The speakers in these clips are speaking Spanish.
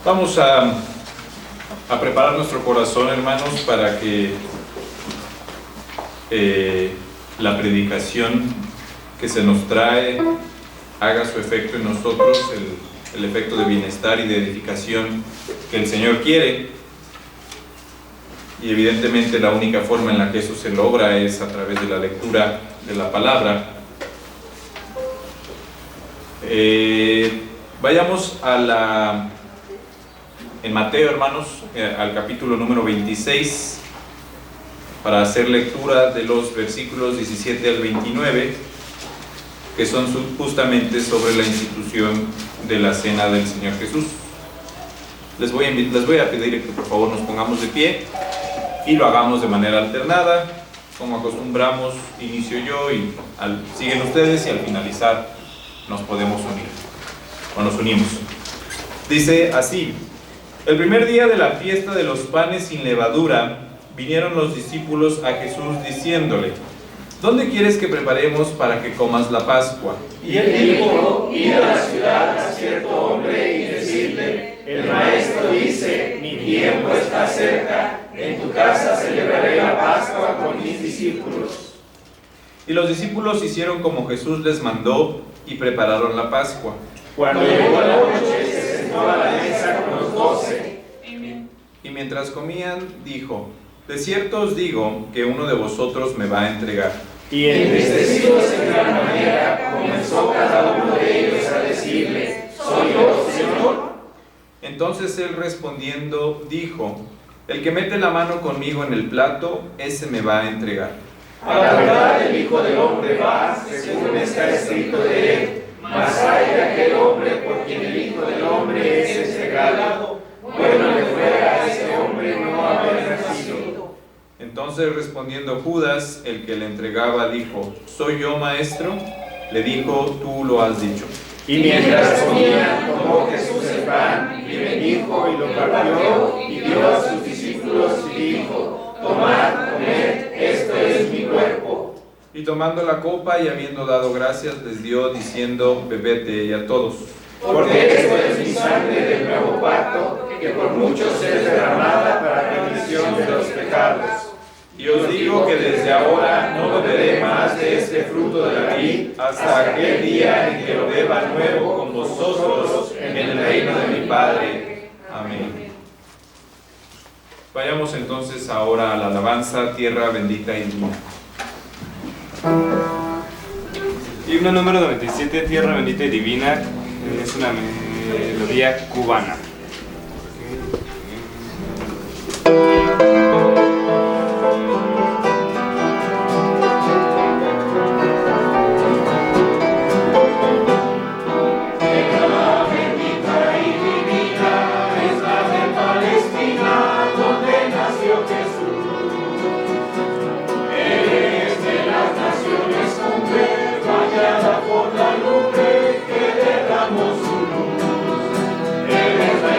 Vamos a preparar nuestro corazón, hermanos, para que la predicación que se nos trae haga su efecto en nosotros, el efecto de bienestar y de edificación que el Señor quiere. Y evidentemente la única forma en la que eso se logra es a través de la lectura de la palabra. Vayamos en Mateo, hermanos, al capítulo número 26, para hacer lectura de los versículos 17 al 29, que son justamente sobre la institución de la cena del Señor Jesús. Les voy a pedir que por favor nos pongamos de pie y lo hagamos de manera alternada, como acostumbramos. Inicio yo y siguen ustedes, y al finalizar nos podemos unir, o nos unimos. Dice así: el primer día de la fiesta de los panes sin levadura, vinieron los discípulos a Jesús diciéndole: ¿dónde quieres que preparemos para que comas la Pascua? Y él dijo: id a la ciudad a cierto hombre y decidle: el maestro dice, mi tiempo está cerca, en tu casa celebraré la Pascua con mis discípulos. Y los discípulos hicieron como Jesús les mandó y prepararon la Pascua. Cuando llegó la noche, se sentó a la mesa con los 12. Y mientras comían, dijo: de cierto os digo que uno de vosotros me va a entregar. Y entristecidos en gran manera, comenzó cada uno de ellos a decirle: ¿soy yo, Señor? Entonces él respondiendo dijo: el que mete la mano conmigo en el plato, ese me va a entregar. A la verdad el Hijo del Hombre va, según está escrito de él, mas hay de aquel hombre por quien el Hijo del Hombre es entregado. Bueno le fuera a ese hombre no haber nacido. Entonces respondiendo Judas, el que le entregaba, dijo: ¿soy yo, maestro? Le dijo: tú lo has dicho. Y mientras comían, tomó Jesús el pan, y bendijo y lo partió, y dio a sus discípulos y dijo: tomad, comed, esto es mi cuerpo. Y tomando la copa y habiendo dado gracias, les dio, diciendo: bebed de ella todos. Porque esto es mi sangre del nuevo pacto, que por muchos es derramada para remisión de los pecados. Y os digo que desde ahora no beberé más de este fruto de la vid hasta aquel día en que lo beba nuevo con vosotros en el reino de mi Padre. Amén. Vayamos entonces ahora a la alabanza, tierra bendita y divina. Himno número 97, Tierra Bendita y Divina, es una melodía cubana. Por la nube que derramó su luz, Él es la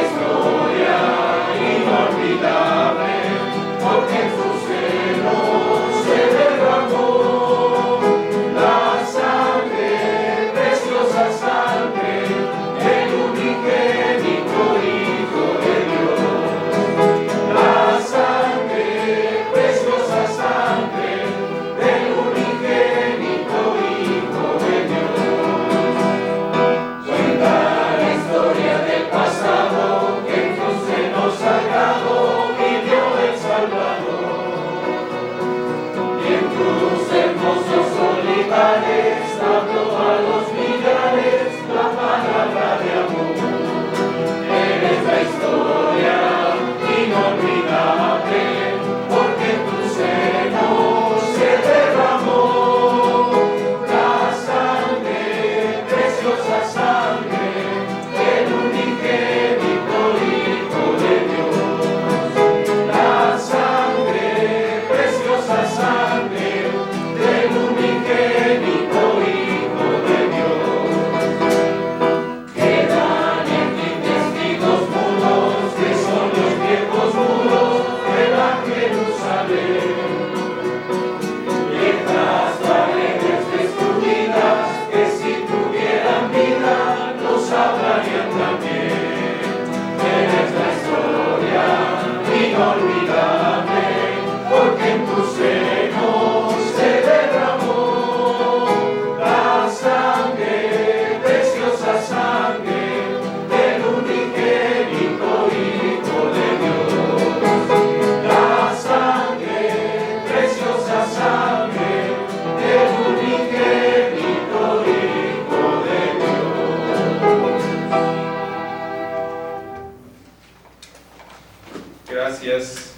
gracias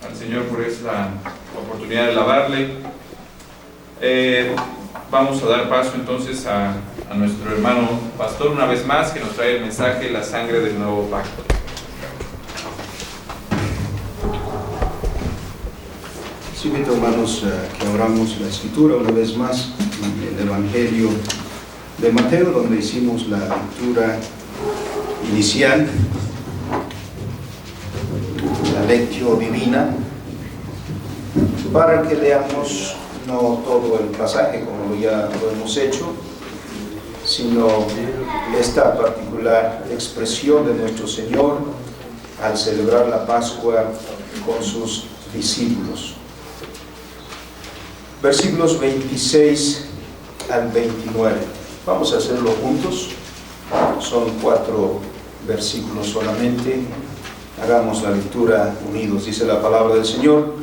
al Señor por esta oportunidad de alabarle. Vamos a dar paso entonces a nuestro hermano pastor una vez más, que nos trae el mensaje, la sangre del nuevo pacto. Sí, invito, hermanos, que abramos la escritura una vez más en el Evangelio de Mateo, donde hicimos la lectura inicial, la lectio divina, para que leamos no todo el pasaje como ya lo hemos hecho, sino esta particular expresión de nuestro Señor al celebrar la Pascua con sus discípulos. Versículos 26 al 29. Vamos a hacerlo juntos. Son 4 versículos solamente. Hagamos la lectura unidos. Dice la palabra del Señor.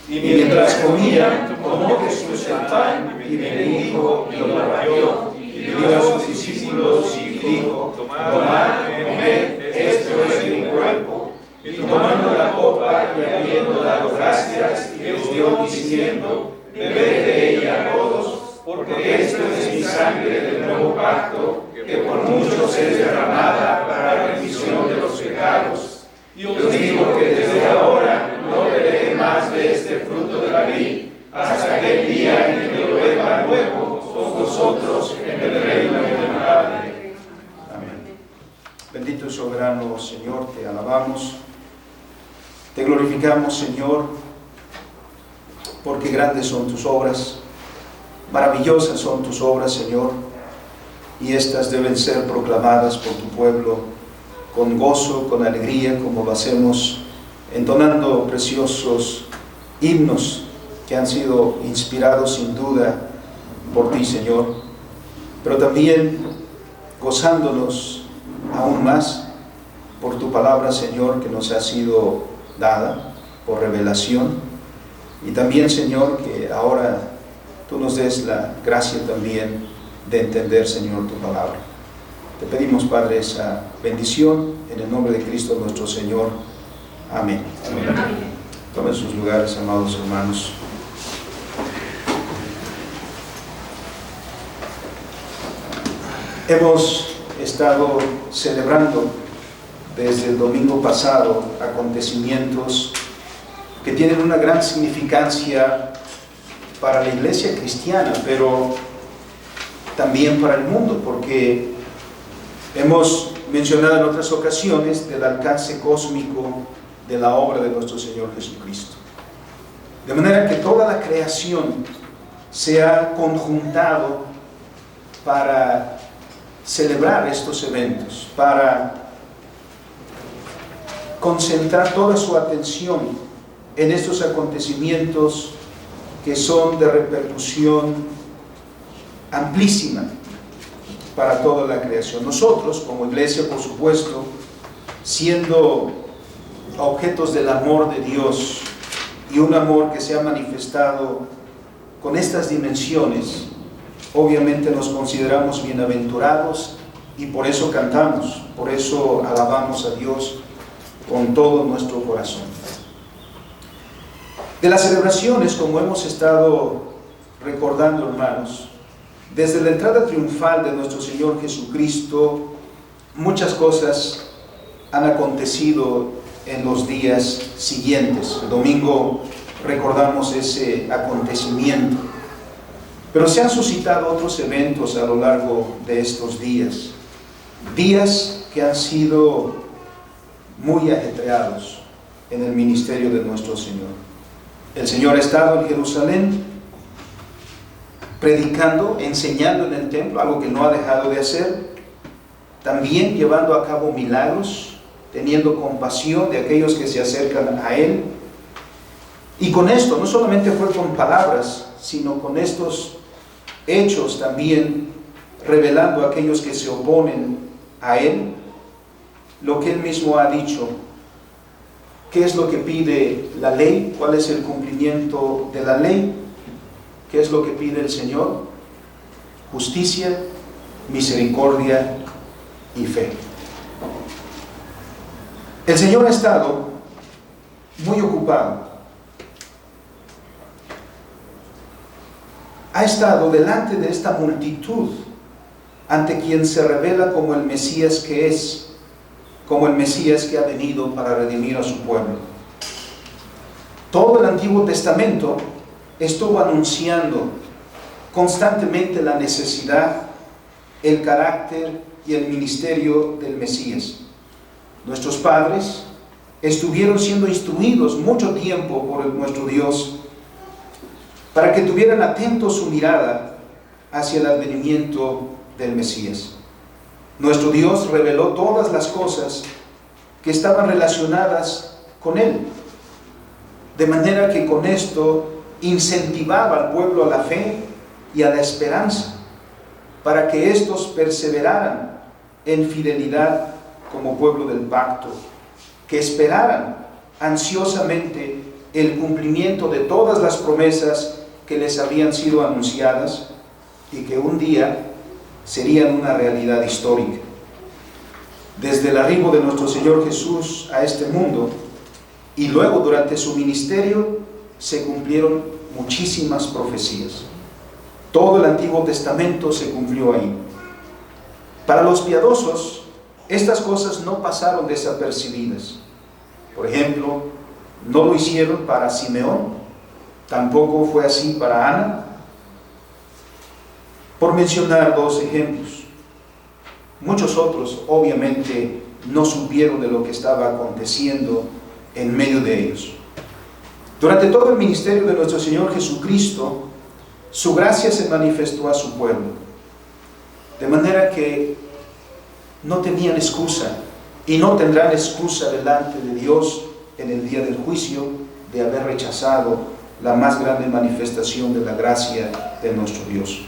Y mientras comían, tomó Jesús el pan y bendijo y lo partió, y dio a sus discípulos y dijo: tomad, comed, esto es mi cuerpo. Y tomando la copa y habiendo dado gracias, les dio diciendo: bebed de ella todos, porque esto es mi sangre del nuevo pacto, que por muchos es derramada para la remisión de los pecados. Y os digo que desde ahora no beberé más de este fruto de la vid, hasta aquel día en que lo beba nuevo con vosotros en el reino de mi Padre. Amén. Bendito y soberano Señor, te alabamos, te glorificamos, Señor, porque grandes son tus obras, maravillosas son tus obras, Señor, y estas deben ser proclamadas por tu pueblo con gozo, con alegría, como lo hacemos entonando preciosos himnos que han sido inspirados sin duda por ti, Señor, pero también gozándonos aún más por tu palabra, Señor, que nos ha sido dada por revelación, y también, Señor, que ahora tú nos des la gracia también de entender, Señor, tu palabra. Te pedimos, Padre, esa bendición en el nombre de Cristo nuestro Señor. Amén. Amén. Tomen sus lugares, amados hermanos. Hemos estado celebrando desde el domingo pasado acontecimientos que tienen una gran significancia para la iglesia cristiana, pero también para el mundo, porque hemos mencionado en otras ocasiones del alcance cósmico de la obra de nuestro Señor Jesucristo. De manera que toda la creación se ha conjuntado para celebrar estos eventos, para concentrar toda su atención en estos acontecimientos que son de repercusión amplísima para toda la creación. Nosotros, como iglesia, por supuesto, siendo objetos del amor de Dios, y un amor que se ha manifestado con estas dimensiones, obviamente nos consideramos bienaventurados, y por eso cantamos, por eso alabamos a Dios con todo nuestro corazón. De las celebraciones, como hemos estado recordando, hermanos, desde la entrada triunfal de nuestro Señor Jesucristo, muchas cosas han acontecido en los días siguientes. El domingo recordamos ese acontecimiento, pero se han suscitado otros eventos a lo largo de estos días, días que han sido muy ajetreados en el ministerio de nuestro Señor. El Señor ha estado en Jerusalén predicando, enseñando en el templo, algo que no ha dejado de hacer, también llevando a cabo milagros, teniendo compasión de aquellos que se acercan a Él. Y con esto, no solamente fue con palabras, sino con estos hechos también, revelando a aquellos que se oponen a Él, lo que Él mismo ha dicho. ¿Qué es lo que pide la ley? ¿Cuál es el cumplimiento de la ley? ¿Qué es lo que pide el Señor? Justicia, misericordia y fe. El Señor ha estado muy ocupado. Ha estado delante de esta multitud ante quien se revela como el Mesías que es, como el Mesías que ha venido para redimir a su pueblo. Todo el Antiguo Testamento estuvo anunciando constantemente la necesidad, el carácter y el ministerio del Mesías. Nuestros padres estuvieron siendo instruidos mucho tiempo por nuestro Dios para que tuvieran atento su mirada hacia el advenimiento del Mesías. Nuestro Dios reveló todas las cosas que estaban relacionadas con Él, de manera que con esto incentivaba al pueblo a la fe y a la esperanza, para que éstos perseveraran en fidelidad como pueblo del pacto, que esperaran ansiosamente el cumplimiento de todas las promesas que les habían sido anunciadas y que un día serían una realidad histórica. Desde el arribo de nuestro Señor Jesús a este mundo y luego durante su ministerio se cumplieron muchísimas profecías. Todo el Antiguo Testamento se cumplió ahí. Para los piadosos, estas cosas no pasaron desapercibidas. Por ejemplo, no lo hicieron para Simeón, tampoco fue así para Ana, por mencionar dos ejemplos. Muchos otros obviamente no supieron de lo que estaba aconteciendo en medio de ellos. Durante todo el ministerio de nuestro Señor Jesucristo, su gracia se manifestó a su pueblo, de manera que no tenían excusa y no tendrán excusa delante de Dios en el día del juicio de haber rechazado la más grande manifestación de la gracia de nuestro Dios.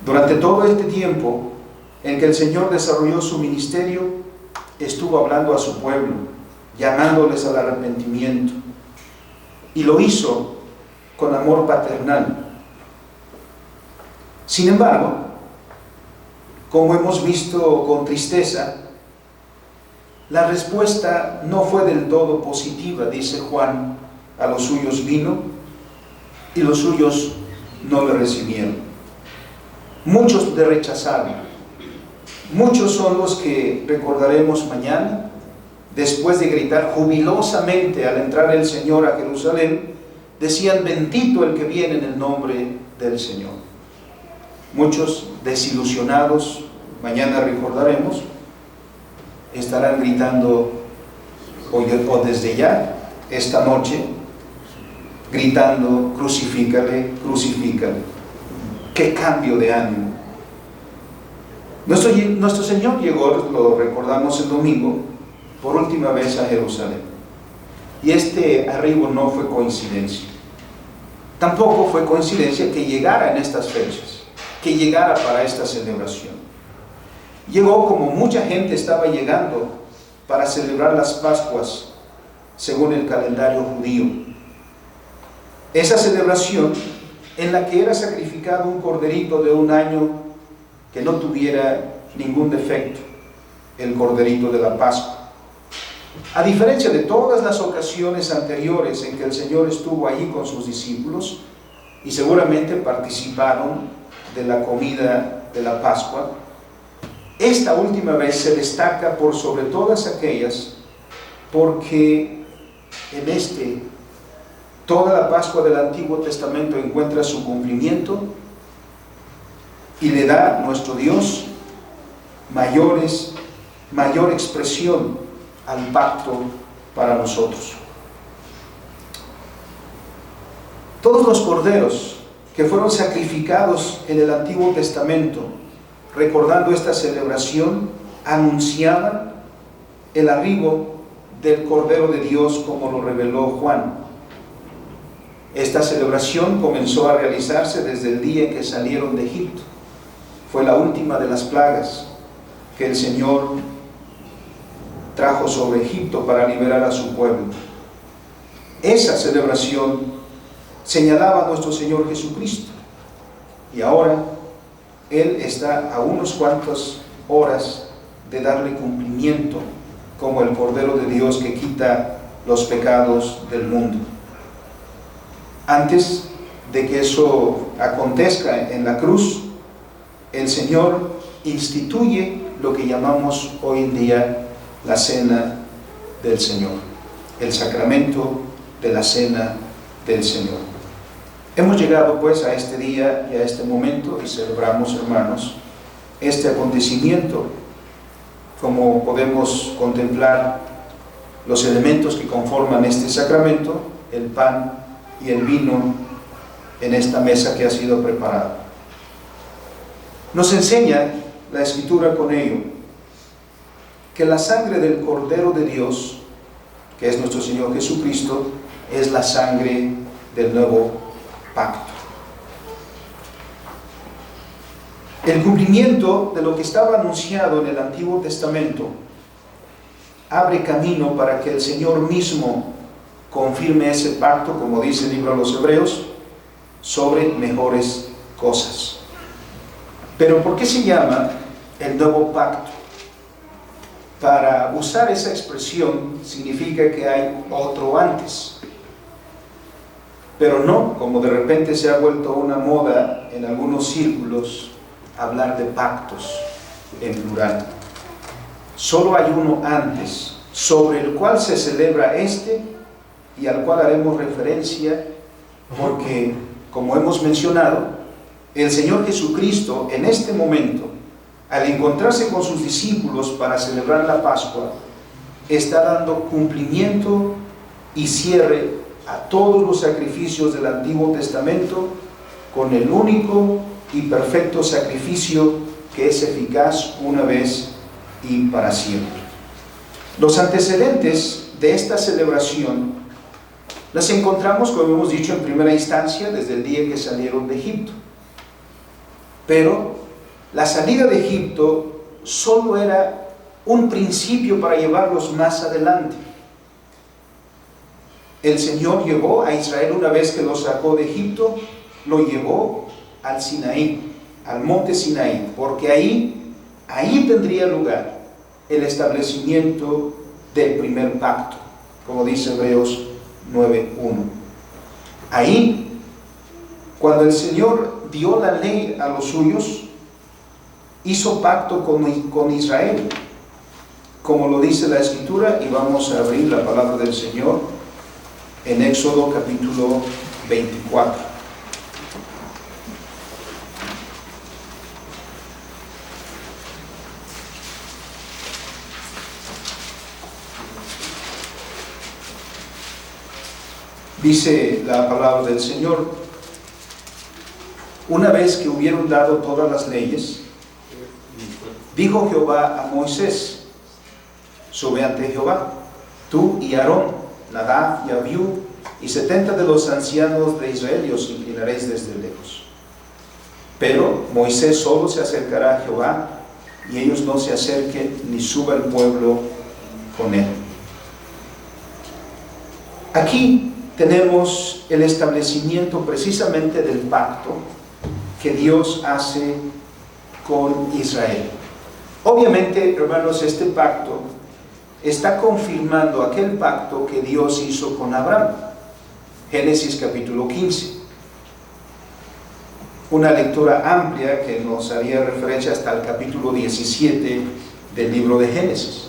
Durante todo este tiempo en que el Señor desarrolló su ministerio, estuvo hablando a su pueblo, llamándoles al arrepentimiento, y lo hizo con amor paternal. Sin embargo, como hemos visto con tristeza, la respuesta no fue del todo positiva. Dice Juan: a los suyos vino y los suyos no le recibieron. Muchos le rechazaron. Muchos son los que recordaremos mañana, después de gritar jubilosamente al entrar el Señor a Jerusalén, decían: bendito el que viene en el nombre del Señor. Muchos desilusionados, mañana recordaremos, estarán gritando o desde ya, esta noche, gritando: crucifícale, crucifícale. ¡Qué cambio de ánimo! Nuestro Señor llegó, lo recordamos el domingo, por última vez a Jerusalén. Y este arribo no fue coincidencia. Tampoco fue coincidencia que llegara en estas fechas, que llegara para esta celebración. Llegó como mucha gente estaba llegando para celebrar las Pascuas según el calendario judío. Esa celebración en la que era sacrificado un corderito de un año que no tuviera ningún defecto, el corderito de la Pascua. A diferencia de todas las ocasiones anteriores en que el Señor estuvo allí con sus discípulos y seguramente participaron de la comida de la Pascua, esta última vez se destaca por sobre todas aquellas porque en toda la Pascua del Antiguo Testamento encuentra su cumplimiento y le da a nuestro Dios mayor expresión al pacto para nosotros. Todos los corderos que fueron sacrificados en el Antiguo Testamento, recordando esta celebración, anunciaban el arribo del Cordero de Dios, como lo reveló Juan. Esta celebración comenzó a realizarse desde el día en que salieron de Egipto. Fue la última de las plagas que el Señor trajo sobre Egipto para liberar a su pueblo. Esa celebración señalaba a nuestro Señor Jesucristo, y ahora Él está a unas cuantas horas de darle cumplimiento como el Cordero de Dios que quita los pecados del mundo. Antes de que eso acontezca en la cruz, el Señor instituye lo que llamamos hoy en día la Cena del Señor, el sacramento de la Cena del Señor. Hemos llegado pues a este día y a este momento y celebramos, hermanos, este acontecimiento. Como podemos contemplar los elementos que conforman este sacramento, el pan y el vino en esta mesa que ha sido preparada. Nos enseña la Escritura con ello que la sangre del Cordero de Dios, que es nuestro Señor Jesucristo, es la sangre del nuevo pacto. El cumplimiento de lo que estaba anunciado en el Antiguo Testamento abre camino para que el Señor mismo confirme ese pacto, como dice el libro a los Hebreos, sobre mejores cosas. Pero ¿por qué se llama el nuevo pacto? Para usar esa expresión significa que hay otro antes. Pero no, como de repente se ha vuelto una moda en algunos círculos, hablar de pactos en plural. Solo hay uno antes, sobre el cual se celebra este y al cual haremos referencia porque, como hemos mencionado, el Señor Jesucristo en este momento, al encontrarse con sus discípulos para celebrar la Pascua, está dando cumplimiento y cierre a todos los sacrificios del Antiguo Testamento con el único y perfecto sacrificio que es eficaz una vez y para siempre. Los antecedentes de esta celebración las encontramos, como hemos dicho, en primera instancia desde el día que salieron de Egipto. Pero la salida de Egipto solo era un principio para llevarlos más adelante. El Señor llevó a Israel, una vez que lo sacó de Egipto, lo llevó al Sinaí, al monte Sinaí, porque ahí tendría lugar el establecimiento del primer pacto, como dice Hebreos 9:1. Ahí, cuando el Señor dio la ley a los suyos, hizo pacto con Israel, como lo dice la Escritura, y vamos a abrir la palabra del Señor en Éxodo capítulo 24. Dice la palabra del Señor: una vez que hubieron dado todas las leyes, dijo Jehová a Moisés: sube ante Jehová, tú y Aarón, Nadab y Abiú, y 70 de los ancianos de Israel, y os inclinaréis desde lejos. Pero Moisés solo se acercará a Jehová, y ellos no se acerquen, ni suba el pueblo con él. Aquí tenemos el establecimiento precisamente del pacto que Dios hace con Israel. Obviamente, hermanos, este pacto está confirmando aquel pacto que Dios hizo con Abraham. Génesis capítulo 15. Una lectura amplia que nos haría referencia hasta el capítulo 17 del libro de Génesis.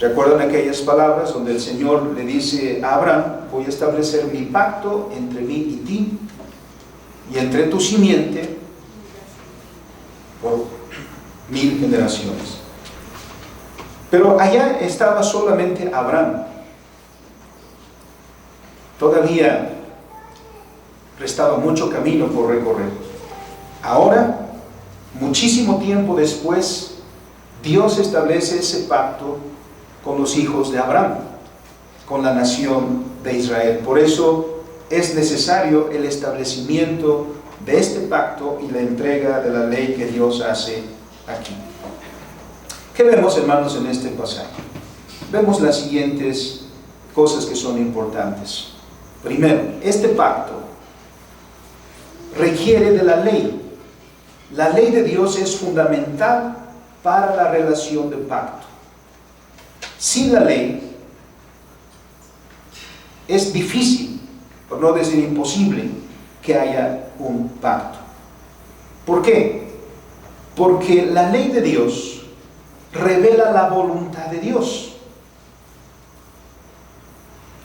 ¿Recuerdan aquellas palabras donde el Señor le dice a Abraham: voy a establecer mi pacto entre mí y ti, y entre tu simiente por 1000 generaciones? Pero allá estaba solamente Abraham. Todavía restaba mucho camino por recorrer. Ahora, muchísimo tiempo después, Dios establece ese pacto con los hijos de Abraham, con la nación de Israel. Por eso es necesario el establecimiento de este pacto y la entrega de la ley que Dios hace aquí. ¿Qué vemos, hermanos, en este pasaje? Vemos las siguientes cosas que son importantes. Primero, este pacto requiere de la ley. La ley de Dios es fundamental para la relación de pacto. Sin la ley es difícil, por no decir imposible, que haya un pacto. ¿Por qué? Porque la ley de Dios revela la voluntad de Dios.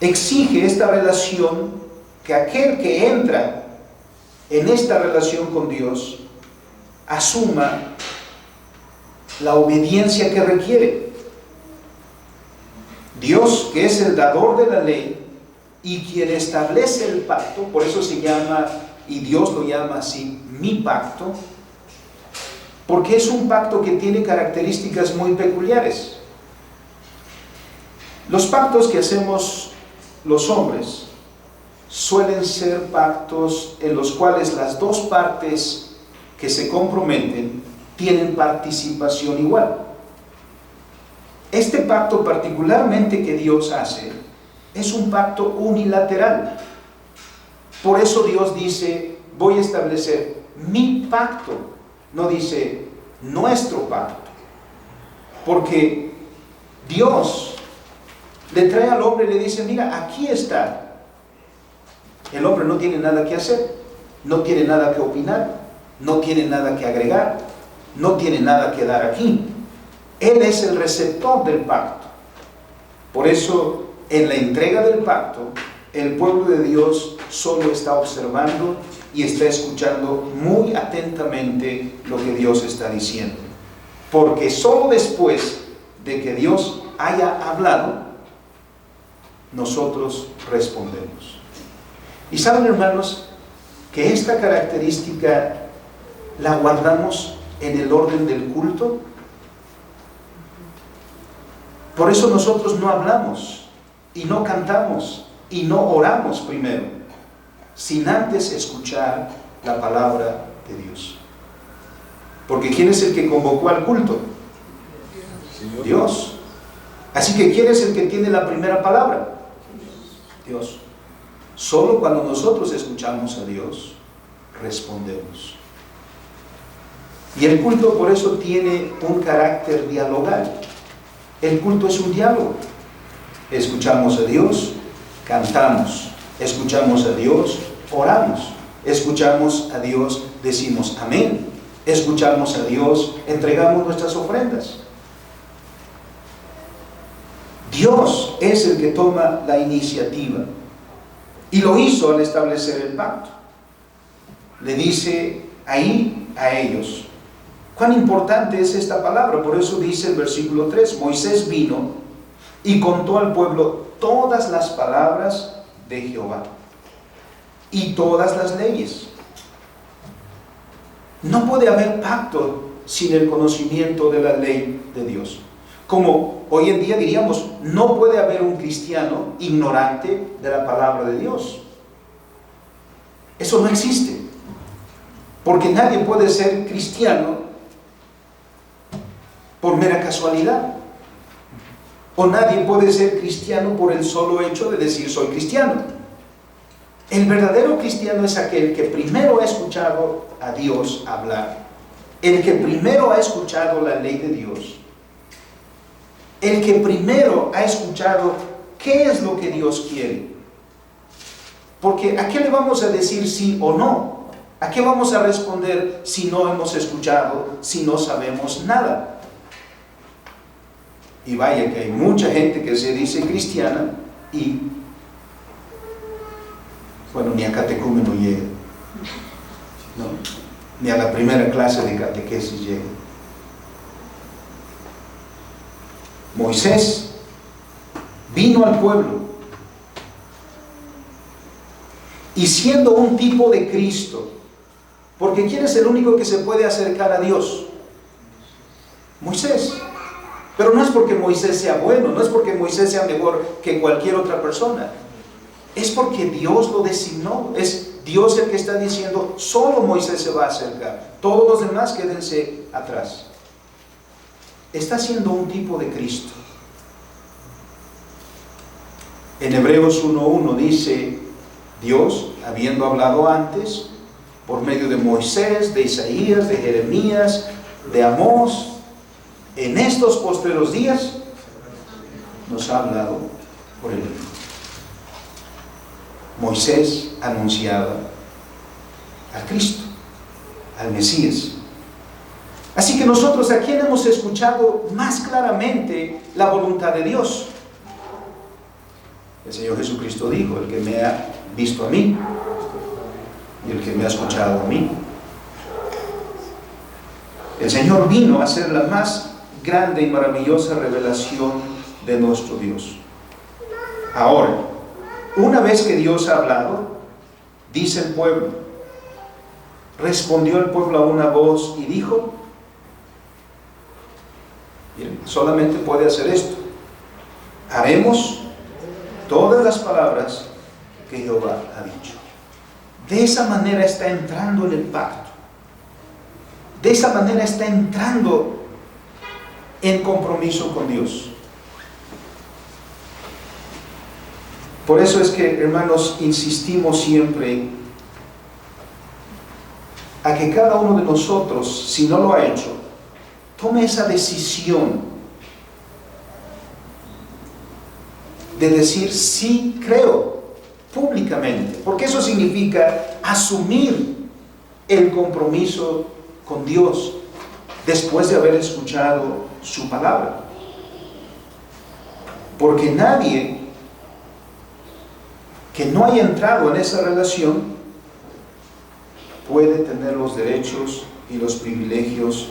Exige esta relación, que aquel que entra en esta relación con Dios asuma la obediencia que requiere. Dios, que es el dador de la ley y quien establece el pacto, por eso se llama, y Dios lo llama así, mi pacto, porque es un pacto que tiene características muy peculiares. Los pactos que hacemos los hombres suelen ser pactos en los cuales las dos partes que se comprometen tienen participación igual. Este pacto particularmente que Dios hace es un pacto unilateral. Por eso Dios dice, voy a establecer mi pacto, no dice nuestro pacto. Porque Dios le trae al hombre y le dice, mira, aquí está. El hombre no tiene nada que hacer, no tiene nada que opinar, no tiene nada que agregar, no tiene nada que dar aquí. Él es el receptor del pacto. Por eso, en la entrega del pacto, el pueblo de Dios solo está observando y está escuchando muy atentamente lo que Dios está diciendo. Porque solo después de que Dios haya hablado, nosotros respondemos. Y saben, hermanos, que esta característica la guardamos en el orden del culto. Por eso nosotros no hablamos y no cantamos y no oramos primero, sin antes escuchar la palabra de Dios. Porque ¿quién es el que convocó al culto? Dios. Así que ¿quién es el que tiene la primera palabra? Dios. Solo cuando nosotros escuchamos a Dios, respondemos. Y el culto por eso tiene un carácter dialogal. El culto es un diálogo. Escuchamos a Dios, cantamos. Escuchamos a Dios, oramos. Escuchamos a Dios, decimos amén. Escuchamos a Dios, entregamos nuestras ofrendas. Dios es el que toma la iniciativa. Y lo hizo al establecer el pacto. Le dice ahí a ellos, cuán importante es esta palabra. Por eso dice el versículo 3, Moisés vino y contó al pueblo todas las palabras de Jehová y todas las leyes. No puede haber pacto sin el conocimiento de la ley de Dios. Como hoy en día diríamos, no puede haber un cristiano ignorante de la palabra de Dios. Eso no existe. Porque nadie puede ser cristiano por mera casualidad. O nadie puede ser cristiano por el solo hecho de decir soy cristiano. El verdadero cristiano es aquel que primero ha escuchado a Dios hablar, el que primero ha escuchado la ley de Dios, el que primero ha escuchado qué es lo que Dios quiere. Porque ¿a qué le vamos a decir sí o no? ¿A qué vamos a responder si no hemos escuchado, si no sabemos nada? Y vaya que hay mucha gente que se dice cristiana y, bueno, ni a catecúmeno llega, ¿no? Ni a la primera clase de catequesis llega. Moisés vino al pueblo y siendo un tipo de Cristo, porque ¿quién es el único que se puede acercar a Dios? Moisés. Pero no es porque Moisés sea bueno, no es porque Moisés sea mejor que cualquier otra persona. Es porque Dios lo designó. Es Dios el que está diciendo, solo Moisés se va a acercar. Todos los demás quédense atrás. Está siendo un tipo de Cristo. En Hebreos 1:1 dice, Dios, habiendo hablado antes, por medio de Moisés, de Isaías, de Jeremías, de Amós, en estos postreros días nos ha hablado por el Hijo. Moisés anunciaba al Cristo, al Mesías. Así que nosotros, ¿a quién hemos escuchado más claramente la voluntad de Dios? El Señor Jesucristo dijo: el que me ha visto a mí y el que me ha escuchado a mí. El Señor vino a ser la más grande y maravillosa revelación de nuestro Dios. Ahora, una vez que Dios ha hablado, dice el pueblo, respondió el pueblo a una voz y dijo, miren, solamente puede hacer esto: haremos todas las palabras que Jehová ha dicho. De esa manera está entrando en el pacto. De esa manera está entrando en compromiso con Dios. Por eso es que, hermanos, insistimos siempre a que cada uno de nosotros, si no lo ha hecho, tome esa decisión de decir sí creo públicamente, porque eso significa asumir el compromiso con Dios después de haber escuchado su palabra. Porque nadie que no haya entrado en esa relación puede tener los derechos y los privilegios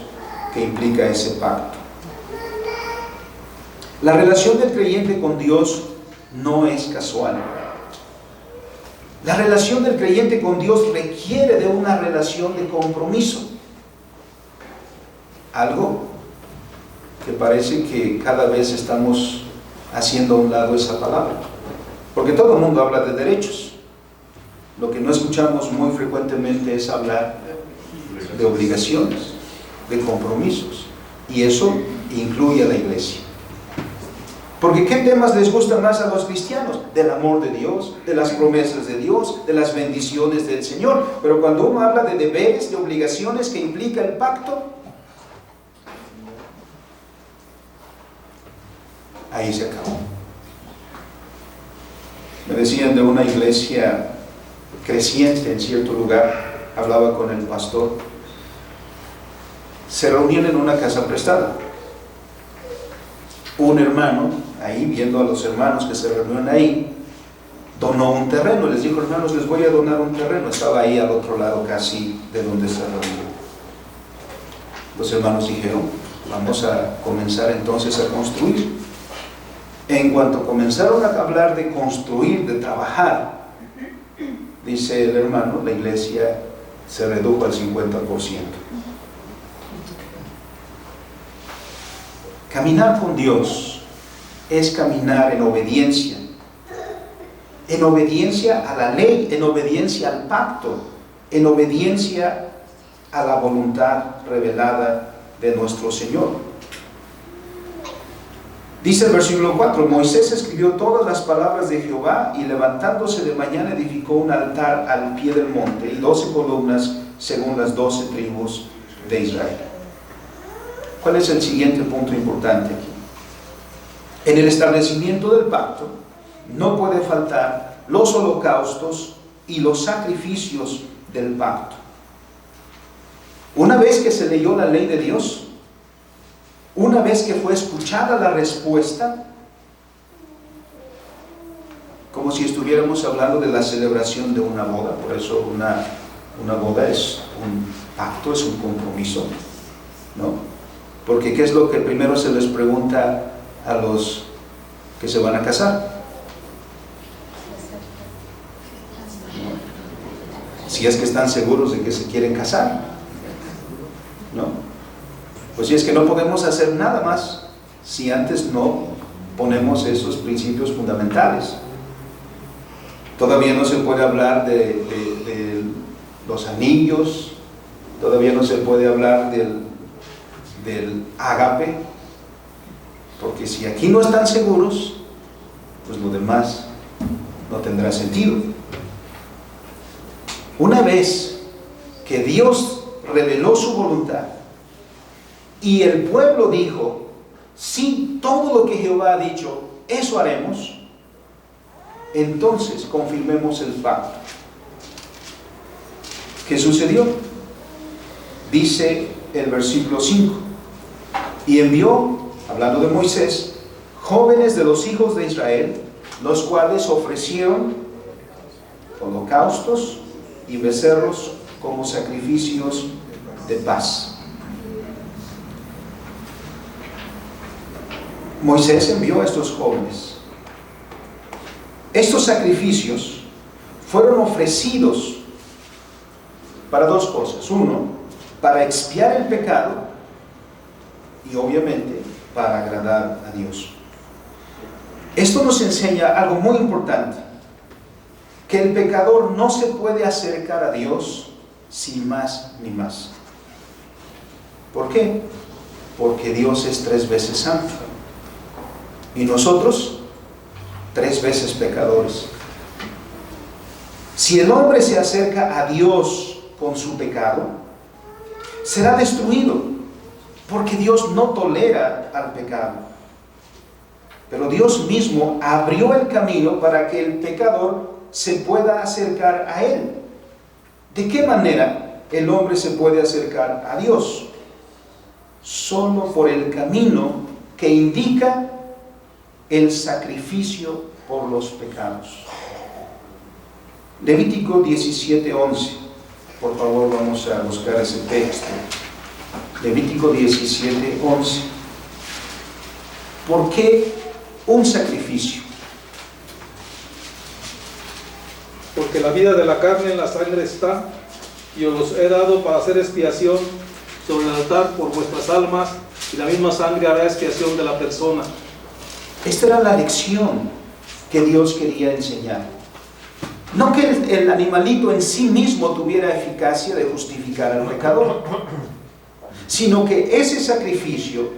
que implica ese pacto. La relación del creyente con Dios no es casual. La relación del creyente con Dios requiere de una relación de compromiso. Algo que parece que cada vez estamos haciendo a un lado esa palabra. Porque todo el mundo habla de derechos. Lo que no escuchamos muy frecuentemente es hablar de obligaciones, de compromisos. Y eso incluye a la iglesia. Porque ¿qué temas les gustan más a los cristianos? Del amor de Dios, de las promesas de Dios, de las bendiciones del Señor. Pero cuando uno habla de deberes, de obligaciones que implica el pacto, ahí se acabó. Me decían de una iglesia creciente en cierto lugar, hablaba con el pastor, se reunían en una casa prestada. Un hermano, ahí viendo a los hermanos que se reunían ahí, donó un terreno, les dijo: hermanos, les voy a donar un terreno. Estaba ahí al otro lado casi de donde se reunió. Los hermanos dijeron: vamos a comenzar entonces a construir. En cuanto comenzaron a hablar de construir, de trabajar, dice el hermano, la iglesia se redujo al 50%. Caminar con Dios es caminar en obediencia a la ley, en obediencia al pacto, en obediencia a la voluntad revelada de nuestro Señor. Dice el versículo 4, Moisés escribió todas las palabras de Jehová y levantándose de mañana edificó un altar al pie del monte y 12 columnas según las 12 tribus de Israel. ¿Cuál es el siguiente punto importante aquí? En el establecimiento del pacto no puede faltar los holocaustos y los sacrificios del pacto. Una vez que se leyó la ley de Dios, una vez que fue escuchada la respuesta, como si estuviéramos hablando de la celebración de una boda. Por eso una boda es un pacto, es un compromiso, ¿no? Porque ¿qué es lo que primero se les pregunta a los que se van a casar? Si es que están seguros de que se quieren casar, ¿no? Pues si es que no podemos hacer nada más si antes no ponemos esos principios fundamentales. Todavía no se puede hablar de los anillos, todavía no se puede hablar del ágape, porque si aquí no están seguros, pues lo demás no tendrá sentido. Una vez que Dios reveló su voluntad y el pueblo dijo: sí, todo lo que Jehová ha dicho, eso haremos, entonces confirmemos el pacto. ¿Qué sucedió? Dice el versículo 5: y envió, hablando de Moisés, jóvenes de los hijos de Israel, los cuales ofrecieron holocaustos y becerros como sacrificios de paz. Moisés envió a estos jóvenes. Estos sacrificios fueron ofrecidos para dos cosas. Uno, para expiar el pecado, y obviamente para agradar a Dios. Esto nos enseña algo muy importante: que el pecador no se puede acercar a Dios sin más ni más. ¿Por qué? Porque Dios es 3 veces santo y nosotros 3 veces pecadores. Si el hombre se acerca a Dios con su pecado, será destruido, porque Dios no tolera al pecado. Pero Dios mismo abrió el camino para que el pecador se pueda acercar a Él. ¿De qué manera el hombre se puede acercar a Dios? Solo por el camino que indica el sacrificio por los pecados. Levítico 17:11. Por favor, vamos a buscar ese texto. Levítico 17:11. ¿Por qué un sacrificio? Porque la vida de la carne en la sangre está, y os los he dado para hacer expiación sobre el altar por vuestras almas, y la misma sangre hará expiación de la persona. Esta era la lección que Dios quería enseñar. No que el animalito en sí mismo tuviera eficacia de justificar al pecador, sino que ese sacrificio,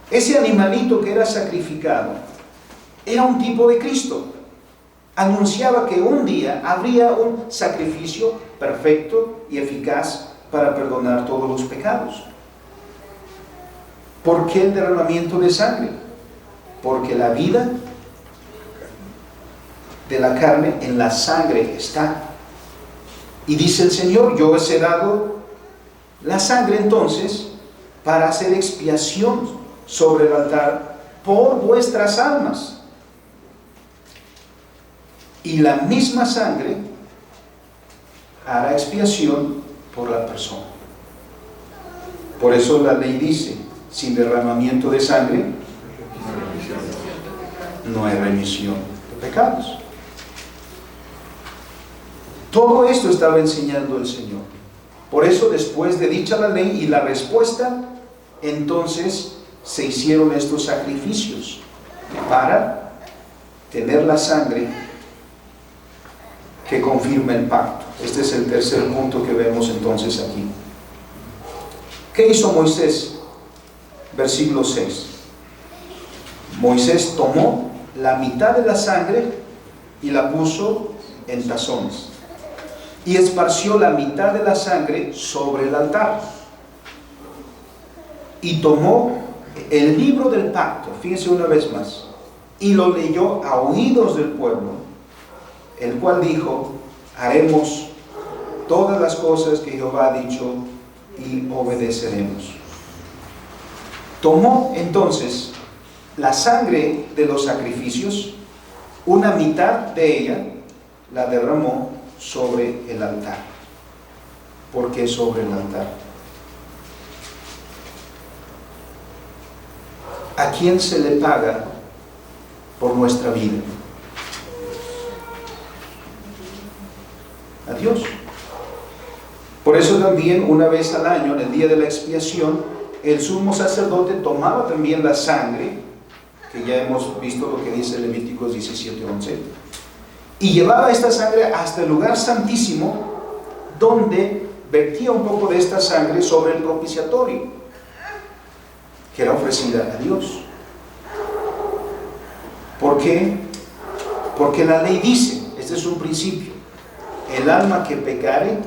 ese animalito que era sacrificado, era un tipo de Cristo. Anunciaba que un día habría un sacrificio perfecto y eficaz para perdonar todos los pecados. ¿Por qué el derramamiento de sangre? Porque la vida de la carne en la sangre está. Y dice el Señor: yo os he dado la sangre entonces para hacer expiación sobre el altar por vuestras almas. Y la misma sangre hará expiación por la persona. Por eso la ley dice: sin derramamiento de sangre no hay remisión de pecados. Todo esto estaba enseñando el Señor. Por eso, después de dicha la ley y la respuesta, entonces se hicieron estos sacrificios para tener la sangre que confirma el pacto. Este es el tercer punto que vemos entonces aquí. ¿Qué hizo Moisés? Versículo 6. Moisés tomó la mitad de la sangre y la puso en tazones, y esparció la mitad de la sangre sobre el altar. Y tomó el libro del pacto, fíjense una vez más, y lo leyó a oídos del pueblo, el cual dijo: haremos todas las cosas que Jehová ha dicho y obedeceremos. Tomó entonces la sangre de los sacrificios, una mitad de ella la derramó sobre el altar. ¿Por qué sobre el altar? ¿A quién se le paga por nuestra vida? A Dios. Por eso también, una vez al año, en el día de la expiación, el sumo sacerdote tomaba también la sangre, que ya hemos visto lo que dice Levíticos 17:11, y llevaba esta sangre hasta el lugar santísimo, donde vertía un poco de esta sangre sobre el propiciatorio, que era ofrecida a Dios. ¿Por qué? Porque la ley dice, este es un principio: el alma que pecare,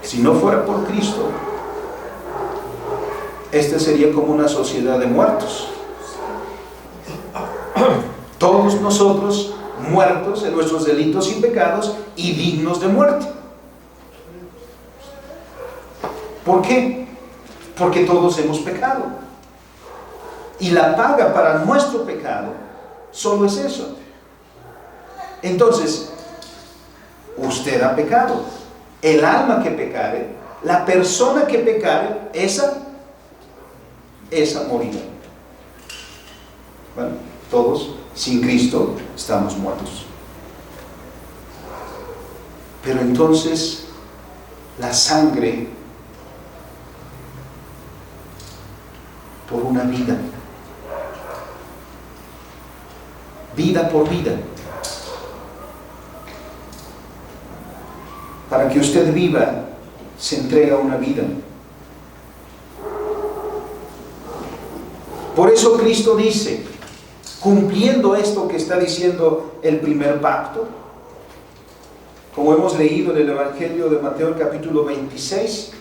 si no fuera por Cristo, Esta sería como una sociedad de muertos. Todos nosotros muertos en nuestros delitos y pecados y dignos de muerte. ¿Por qué? Porque todos hemos pecado. Y la paga para nuestro pecado solo es eso. Entonces, usted ha pecado. El alma que pecare, la persona que pecare, esa morirá. Bueno, todos sin Cristo estamos muertos. Pero entonces, la sangre por una vida. Vida por vida. Para que usted viva, se entrega una vida. Por eso Cristo dice, cumpliendo esto que está diciendo el primer pacto, como hemos leído en el Evangelio de Mateo capítulo 26,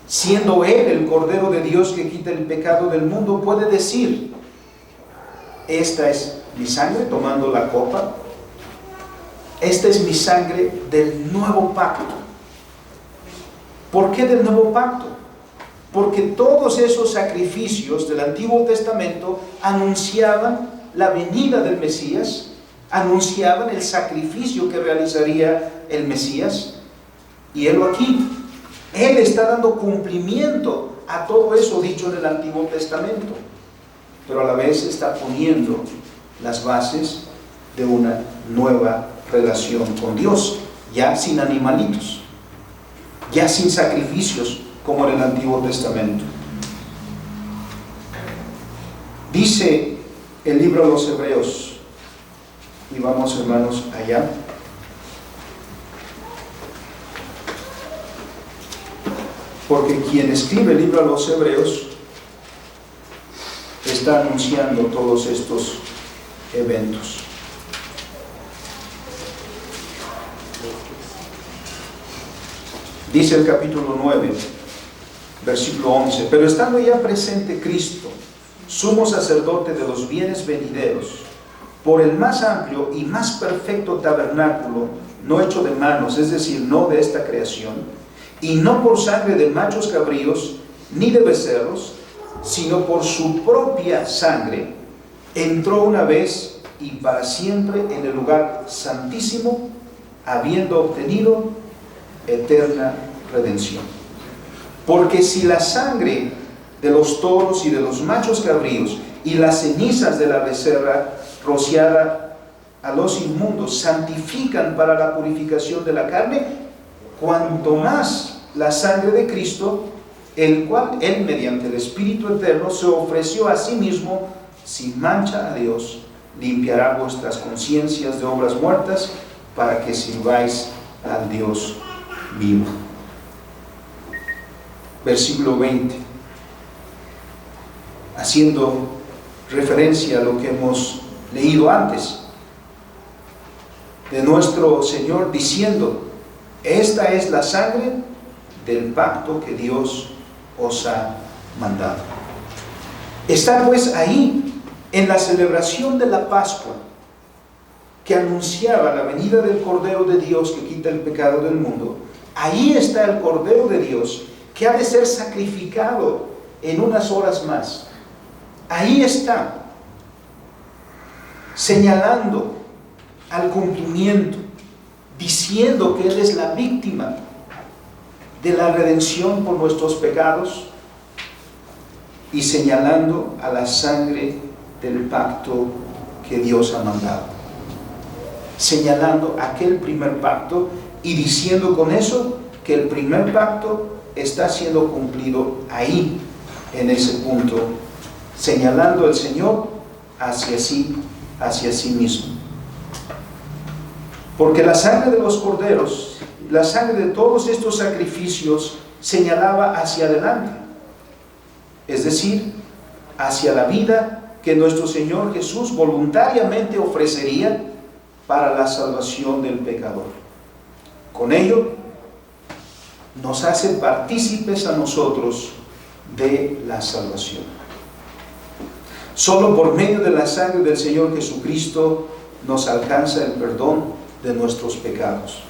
siendo Él el Cordero de Dios que quita el pecado del mundo, puede decir, esta es mi sangre, tomando la copa, esta es mi sangre del nuevo pacto. ¿Por qué del nuevo pacto? Porque todos esos sacrificios del Antiguo Testamento anunciaban la venida del Mesías, anunciaban el sacrificio que realizaría el Mesías, y Él aquí, Él está dando cumplimiento a todo eso dicho en el Antiguo Testamento, pero a la vez está poniendo las bases de una nueva relación con Dios, ya sin animalitos, ya sin sacrificios como en el Antiguo Testamento. Dice el libro de los Hebreos, y vamos hermanos allá, porque quien escribe el libro de los Hebreos está anunciando todos estos eventos. Dice el capítulo 9, versículo 11, pero estando ya presente Cristo, sumo sacerdote de los bienes venideros, por el más amplio y más perfecto tabernáculo, no hecho de manos, es decir, no de esta creación, y no por sangre de machos cabríos, ni de becerros, sino por su propia sangre, entró una vez y para siempre en el lugar santísimo, habiendo obtenido eterna redención. Porque si la sangre de los toros y de los machos cabríos y las cenizas de la becerra rociada a los inmundos santifican para la purificación de la carne, cuanto más la sangre de Cristo, el cual Él mediante el Espíritu Eterno se ofreció a sí mismo sin mancha a Dios, limpiará vuestras conciencias de obras muertas para que sirváis al Dios vivo. Versículo 20, haciendo referencia a lo que hemos leído antes de nuestro Señor, diciendo, esta es la sangre del pacto que Dios os ha mandado. Está pues ahí en la celebración de la Pascua, que anunciaba la venida del Cordero de Dios que quita el pecado del mundo. Ahí está el Cordero de Dios que ha de ser sacrificado en unas horas más. Ahí está, señalando al cumplimiento, diciendo que Él es la víctima de la redención por nuestros pecados y señalando a la sangre del pacto que Dios ha mandado, señalando aquel primer pacto y diciendo con eso que el primer pacto está siendo cumplido ahí, en ese punto, señalando al Señor hacia sí mismo. Porque la sangre de los corderos, la sangre de todos estos sacrificios señalaba hacia adelante, es decir, hacia la vida que nuestro Señor Jesús voluntariamente ofrecería para la salvación del pecador. Con ello, nos hace partícipes a nosotros de la salvación. Solo por medio de la sangre del Señor Jesucristo nos alcanza el perdón de nuestros pecados.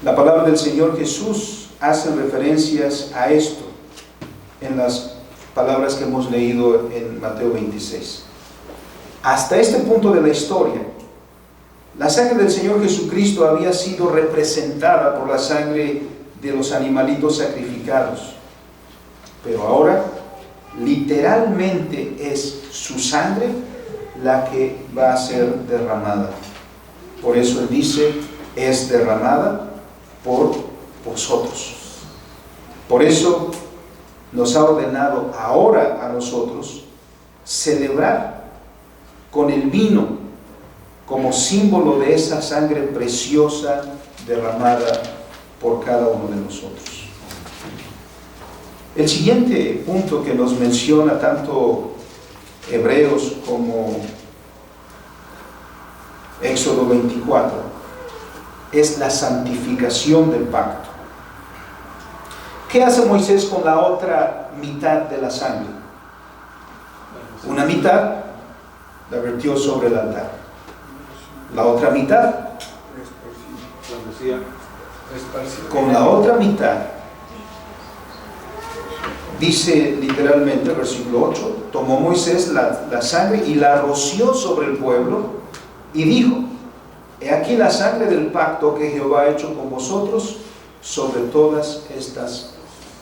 La palabra del Señor Jesús hace referencias a esto en las palabras que hemos leído en Mateo 26. Hasta este punto de la historia, la sangre del Señor Jesucristo había sido representada por la sangre de los animalitos sacrificados. Pero ahora, literalmente es su sangre la que va a ser derramada. Por eso Él dice, es derramada por vosotros. Por eso nos ha ordenado ahora a nosotros celebrar con el vino como símbolo de esa sangre preciosa derramada por cada uno de nosotros. El siguiente punto que nos menciona tanto Hebreos como Éxodo 24 es la santificación del pacto. ¿Qué hace Moisés con la otra mitad de la sangre? Una mitad la vertió sobre el altar. La otra mitad, con la otra mitad, dice literalmente el versículo 8, tomó Moisés la sangre y la roció sobre el pueblo y dijo, he aquí la sangre del pacto que Jehová ha hecho con vosotros sobre todas estas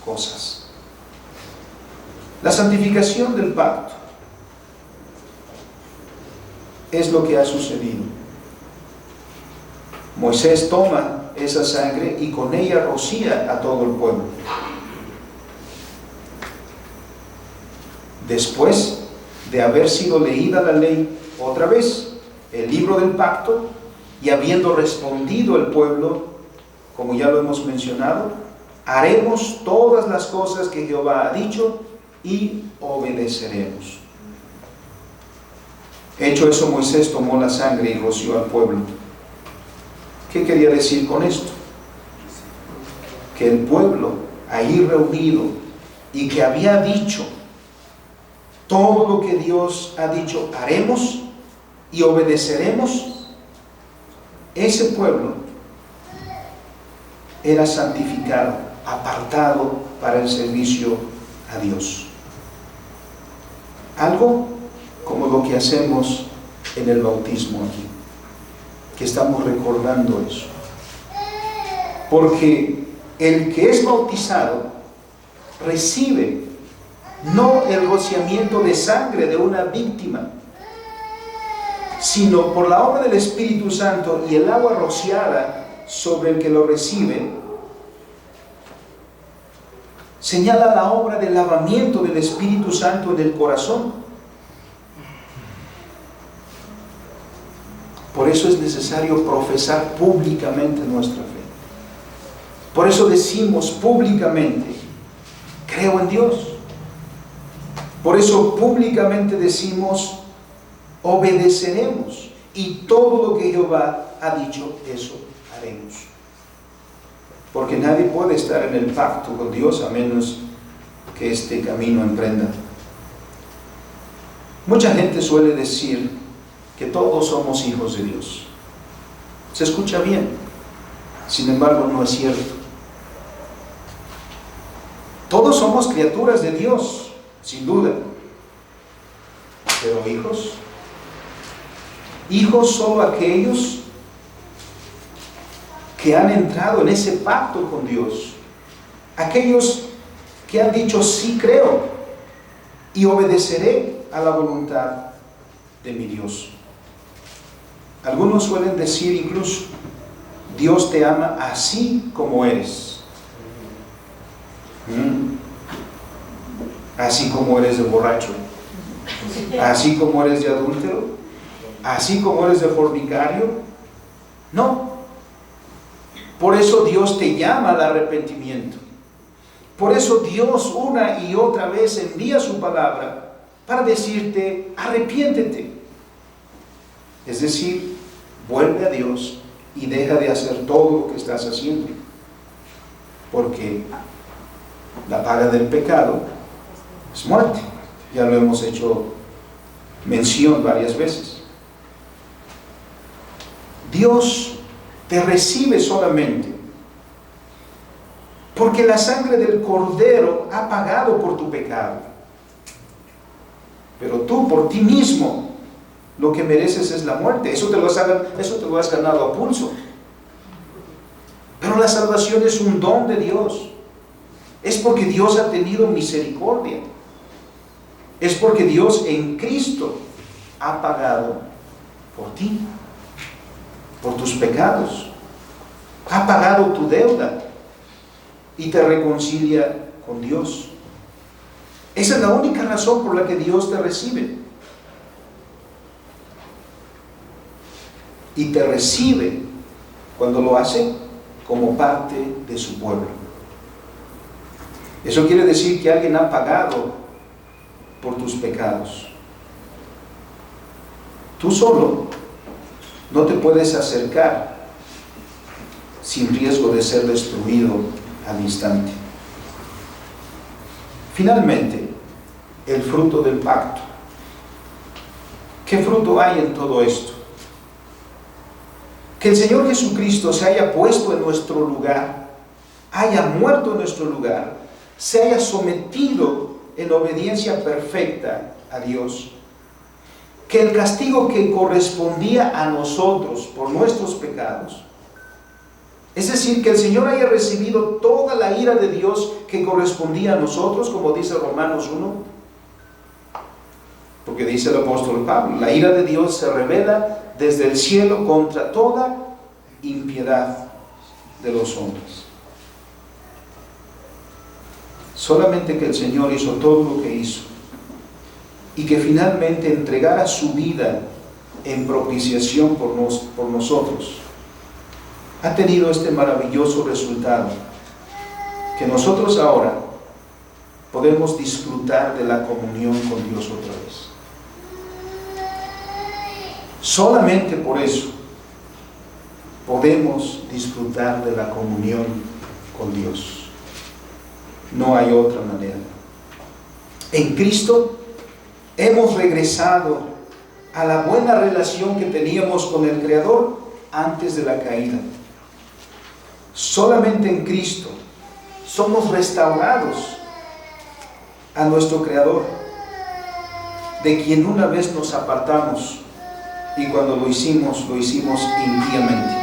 cosas. La santificación del pacto es lo que ha sucedido. Moisés toma esa sangre y con ella rocía a todo el pueblo. Después de haber sido leída la ley otra vez, el libro del pacto, y habiendo respondido el pueblo, como ya lo hemos mencionado, haremos todas las cosas que Jehová ha dicho y obedeceremos. Hecho eso, Moisés tomó la sangre y roció al pueblo. ¿Qué quería decir con esto? Que el pueblo ahí reunido y que había dicho todo lo que Dios ha dicho haremos y obedeceremos, ese pueblo era santificado, apartado para el servicio a Dios. Algo como lo que hacemos en el bautismo aquí, que estamos recordando eso. Porque el que es bautizado recibe no el rociamiento de sangre de una víctima, sino por la obra del Espíritu Santo y el agua rociada sobre el que lo recibe, señala la obra del lavamiento del Espíritu Santo en el corazón. Por eso es necesario profesar públicamente nuestra fe. Por eso decimos públicamente, creo en Dios. Por eso públicamente decimos, obedeceremos, y todo lo que Jehová ha dicho, eso haremos. Porque nadie puede estar en el pacto con Dios a menos que este camino emprenda. Mucha gente suele decir que todos somos hijos de Dios. Se escucha bien, sin embargo no es cierto. Todos somos criaturas de Dios, sin duda, pero hijos solo aquellos que han entrado en ese pacto con Dios, aquellos que han dicho sí creo y obedeceré a la voluntad de mi Dios. Algunos suelen decir incluso, Dios te ama así como eres. Así como eres de borracho, así como eres de adúltero, así como eres de fornicario. No. Por eso Dios te llama al arrepentimiento. Por eso Dios una y otra vez envía su palabra para decirte, arrepiéntete. Es decir, vuelve a Dios y deja de hacer todo lo que estás haciendo. Porque La paga del pecado es muerte. Ya lo hemos hecho mención varias veces. Dios te recibe solamente porque la sangre del Cordero ha pagado por tu pecado. Pero tú por ti mismo lo que mereces es la muerte. Eso te lo has ganado a pulso. Pero la salvación es un don de Dios. Es porque Dios ha tenido misericordia. Es porque Dios en Cristo ha pagado por ti, por tus pecados. Ha pagado tu deuda y te reconcilia con Dios. Esa es la única razón por la que Dios te recibe. Y te recibe cuando lo hace como parte de su pueblo. Eso quiere decir que alguien ha pagado por tus pecados. Tú solo no te puedes acercar sin riesgo de ser destruido al instante. Finalmente, el fruto del pacto. ¿Qué fruto hay en todo esto? Que el Señor Jesucristo se haya puesto en nuestro lugar, haya muerto en nuestro lugar, se haya sometido en obediencia perfecta a Dios. Que el castigo que correspondía a nosotros por nuestros pecados, es decir, que el Señor haya recibido toda la ira de Dios que correspondía a nosotros, como dice Romanos 1, porque dice el apóstol Pablo, la ira de Dios se revela desde el cielo contra toda impiedad de los hombres. Solamente que el Señor hizo todo lo que hizo y que finalmente entregara su vida en propiciación por nosotros, ha tenido este maravilloso resultado, que nosotros ahora podemos disfrutar de la comunión con Dios otra vez. Solamente por eso podemos disfrutar de la comunión con Dios. No hay otra manera. En Cristo hemos regresado a la buena relación que teníamos con el Creador antes de la caída. Solamente en Cristo somos restaurados a nuestro Creador, de quien una vez nos apartamos, y cuando lo hicimos impíamente.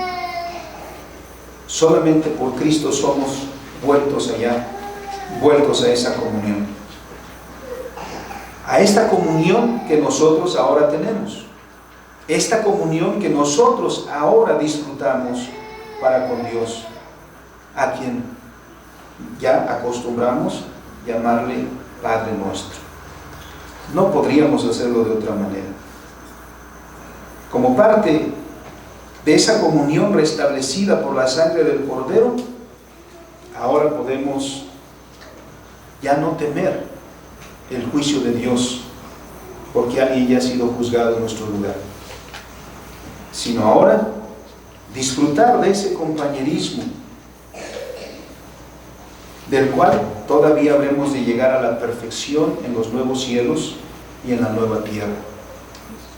Solamente por Cristo somos vueltos allá, vueltos a esa comunión, a esta comunión que nosotros ahora tenemos, esta comunión que nosotros ahora disfrutamos para con Dios, a quien ya acostumbramos llamarle Padre nuestro. No podríamos hacerlo de otra manera. Como parte de esa comunión restablecida por la sangre del Cordero, ahora podemos ya no temer el juicio de Dios porque alguien ya ha sido juzgado en nuestro lugar, sino ahora disfrutar de ese compañerismo del cual todavía habremos de llegar a la perfección en los nuevos cielos y en la nueva tierra.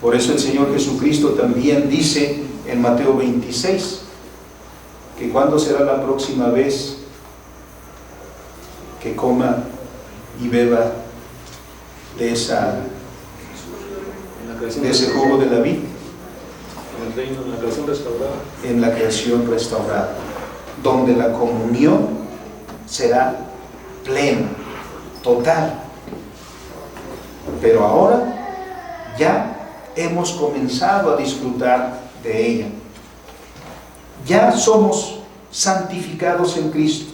Por eso el Señor Jesucristo también dice en Mateo 26 que cuándo será la próxima vez que coma y beba de ese jugo de la vid, en el reino, en la creación restaurada, en la creación restaurada, donde la comunión será plena, total. Pero ahora ya hemos comenzado a disfrutar de ella. Ya somos santificados en Cristo,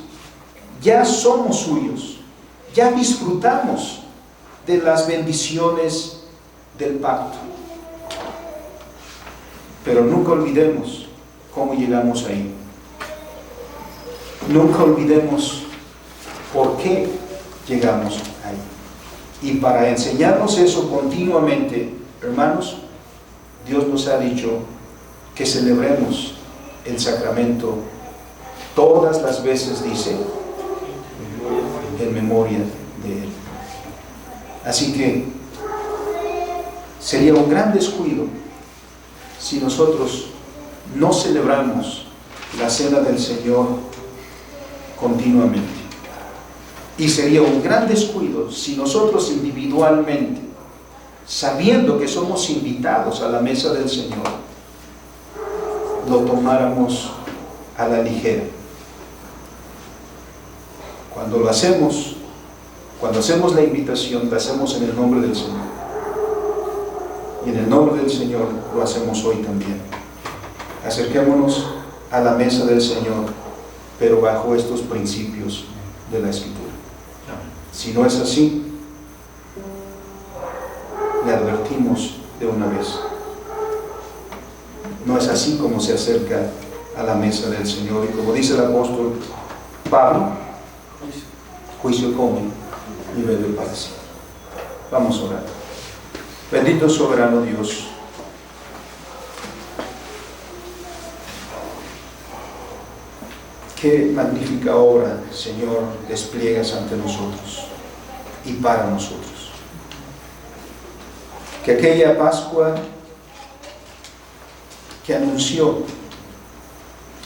ya somos suyos, ya disfrutamos de las bendiciones del pacto. Pero nunca olvidemos cómo llegamos ahí. Nunca olvidemos por qué llegamos ahí. Y para enseñarnos eso continuamente, hermanos, Dios nos ha dicho que celebremos el sacramento todas las veces, dice, en memoria de Él. Así que sería un gran descuido si nosotros no celebramos la cena del Señor continuamente. Y sería un gran descuido si nosotros individualmente, sabiendo que somos invitados a la mesa del Señor, lo tomáramos a la ligera. Cuando lo hacemos, cuando hacemos la invitación, la hacemos en el nombre del Señor. Y en el nombre del Señor lo hacemos hoy también. Acerquémonos a la mesa del Señor, pero bajo estos principios de la Escritura. Si no es así, le advertimos de una vez. No es así como se acerca a la mesa del Señor. Y como dice el apóstol Pablo, juicio come y bebe para sí. Vamos a orar. Bendito soberano Dios, qué magnífica obra, Señor, despliegas ante nosotros y para nosotros. Que aquella Pascua que anunció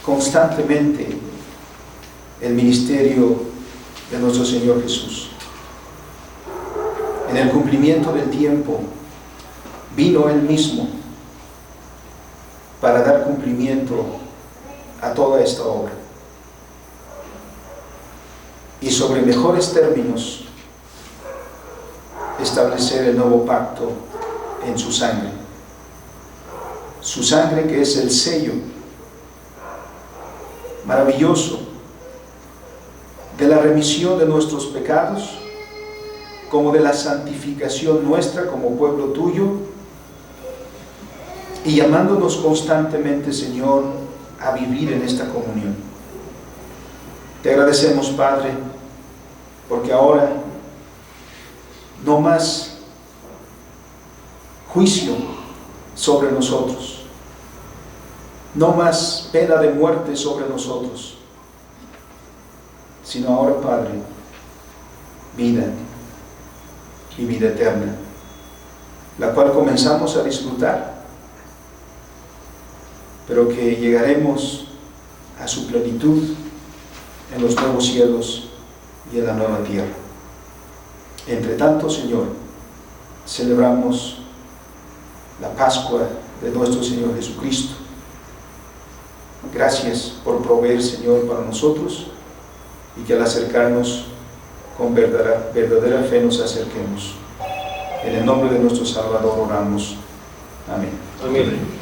constantemente el ministerio de nuestro Señor Jesús, en el cumplimiento del tiempo, vino Él mismo para dar cumplimiento a toda esta obra. Y sobre mejores términos, establecer el nuevo pacto en su sangre. Su sangre, que es el sello maravilloso de la remisión de nuestros pecados, como de la santificación nuestra como pueblo tuyo, y llamándonos constantemente, Señor, a vivir en esta comunión. Te agradecemos, Padre, porque ahora no más juicio sobre nosotros, no más pena de muerte sobre nosotros, sino ahora, Padre, vida y vida eterna, la cual comenzamos a disfrutar, pero que llegaremos a su plenitud en los nuevos cielos y en la nueva tierra. Entre tanto, Señor, celebramos la Pascua de nuestro Señor Jesucristo. Gracias por proveer, Señor, para nosotros, y que al acercarnos con verdadera fe nos acerquemos. En el nombre de nuestro Salvador oramos. Amén. Amén.